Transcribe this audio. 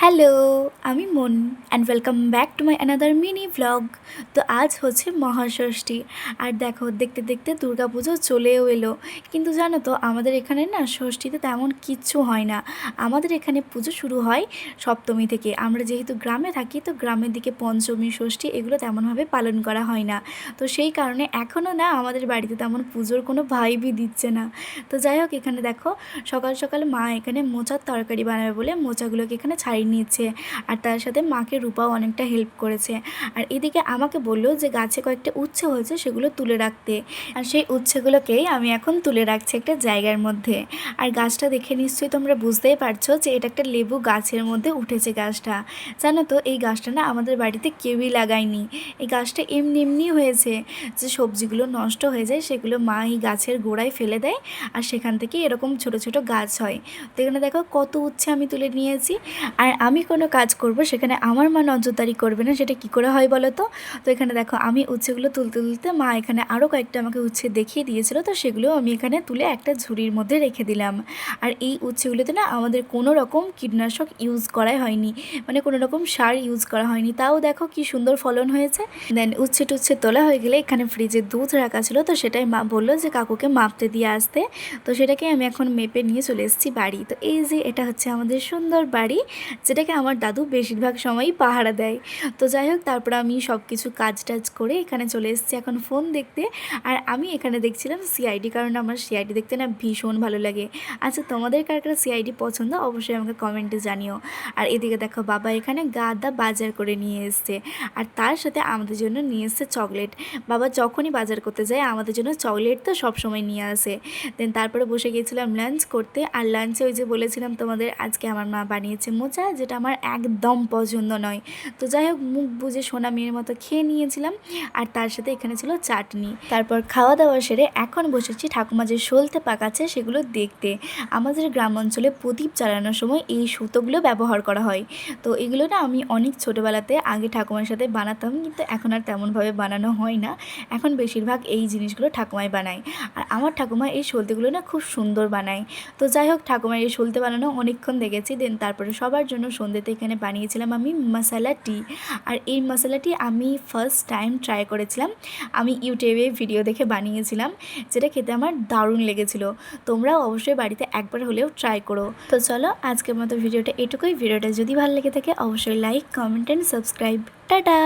Hello, আমি মন and welcome back to my another mini vlog. তো আজ হচ্ছে মহাষষ্ঠী, আর দেখো দেখতে দেখতে দুর্গাপুজো চলেও এলো। কিন্তু জানো তো আমাদের এখানে না ষষ্ঠীতে তেমন কিচ্ছু হয় না। আমাদের এখানে পুজো শুরু হয় সপ্তমী থেকে। আমরা যেহেতু গ্রামে থাকি, তো গ্রামের দিকে পঞ্চমী ষষ্ঠী এগুলো তেমনভাবে পালন করা হয় না। তো সেই কারণে এখনও না আমাদের বাড়িতে তেমন পুজোর কোনো ভাইবই দিচ্ছে না। তো যাই হোক, এখানে দেখো সকাল সকাল মা এখানে মোচার তরকারি বানাবে বলে মোচাগুলোকে এখানে ছাড়িয়ে নিচ্ছে, আর তার সাথে মাকে রূপাও অনেকটা হেল্প করেছে। আর এদিকে আমাকে বললো যে গাছে কয়েকটা উচ্ছে হয়েছে সেগুলো তুলে রাখতে, আর সেই উচ্ছেগুলোকেই আমি এখন তুলে রাখছি একটা জায়গার মধ্যে। আর গাছটা দেখে নিশ্চয়ই তোমরা বুঝতেই পারছো যে এটা একটা লেবু গাছের মধ্যে উঠেছে গাছটা। জানো তো এই গাছটা না আমাদের বাড়িতে কেউই লাগায়নি। এই গাছটা এমনি এমনি হয়েছে, যে সবজিগুলো নষ্ট হয়ে যায় সেগুলো মা এই গাছের গোড়ায় ফেলে দেয়, আর সেখান থেকে এরকম ছোট ছোট গাছ হয়। তো এখানে দেখো কত উচ্ছে আমি তুলে নিয়েছি। আর আমি কোনো কাজ করব সেখানে আমার মা নজরদারি করবে না, সেটা কি করে হয় বলো তো? তো এখানে দেখো আমি উচ্ছেগুলো তুলতে তুলতে মা এখানে আরও কয়েকটা আমাকে উচ্ছে দেখিয়ে দিয়েছিল, তো সেগুলো আমি এখানে তুলে একটা ঝুড়ির মধ্যে রেখে দিলাম। আর এই উচ্ছেগুলোতে না আমাদের কোনো রকম কীটনাশক ইউজ করাই হয়নি, মানে কোনো রকম সার ইউজ করা হয়নি, তাও দেখো কি সুন্দর ফলন হয়েছে। দেন উচ্ছে টুচ্ছে তোলা হয়ে গেলে এখানে ফ্রিজে দুধ রাখা ছিল, তো সেটাই মা বললো যে কাকুকে মাপতে দিয়ে আসতে। তো সেটাকে আমি এখন মেপে নিয়ে চলে এসেছি বাড়ি। তো এই যে এটা হচ্ছে আমাদের সুন্দর বাড়ি, যেটাকে আমার দাদু বেশিরভাগ সময়ই পাহারা দেয়। তো যাই হোক, তারপর আমি সব কিছু কাজ টাজ করে এখানে চলে এসেছি এখন ফোন দেখতে। আর আমি এখানে দেখছিলাম সিআইডি, কারণ আমার সিআইডি দেখতে না ভীষণ ভালো লাগে। আচ্ছা, তোমাদের কার কার সিআইডি পছন্দ অবশ্যই আমাকে কমেন্টে জানিও। আর এদিকে দেখো বাবা এখানে গাদা বাজার করে নিয়ে এসছে, আর তার সাথে আমাদের জন্য নিয়ে এসছে চকলেট। বাবা যখনই বাজার করতে যায় আমাদের জন্য চকলেট তো সবসময় নিয়ে আসে। দেন তারপরে বসে গিয়েছিলাম লাঞ্চ করতে। আর লাঞ্চে ওই যে বলেছিলাম তোমাদের আজকে আমার মা বানিয়েছে মোচা, যেটা আমার একদম পছন্দ নয়। তো যাই হোক, মুখ বুজে সোনা মেয়ের মতো খেয়ে নিয়েছিলাম। আর তার সাথে এখানে ছিল চাটনি। তারপর খাওয়া দাওয়া সেরে এখন বসেছি ঠাকুমা যে সলতে পাকাচ্ছে সেগুলো দেখতে। আমাদের গ্রাম অঞ্চলে প্রদীপ জ্বালানোর সময় এই সুতোগুলো ব্যবহার করা হয়। তো এগুলো না আমি অনেক ছোটোবেলাতে আগে ঠাকুমার সাথে বানাতাম, কিন্তু এখন আর তেমনভাবে বানানো হয় না। এখন বেশিরভাগ এই জিনিসগুলো ঠাকুমাই বানায়। আর আমার ঠাকুমা এই সলতেগুলো না খুব সুন্দর বানায়। তো যাই হোক, ঠাকুমার এই সলতে বানানো অনেকক্ষণ দেখেছি। দেন তারপরে সবার জন্য সন্ধ্যেতে এখানে বানিয়েছিলাম আমি মশালা টি। আর এই মশালাটি আমি ফার্স্ট টাইম ট্রাই করেছিলাম, আমি ইউটিউবে ভিডিও দেখে বানিয়েছিলাম, যেটা খেতে আমার দারুণ লেগেছিলো। তোমরাও অবশ্যই বাড়িতে একবার হলেও ট্রাই করো। তো চলো আজকের মতো ভিডিওটা এটুকুই। ভিডিওটা যদি ভালো লেগে থাকে অবশ্যই like, comment and subscribe. Tata.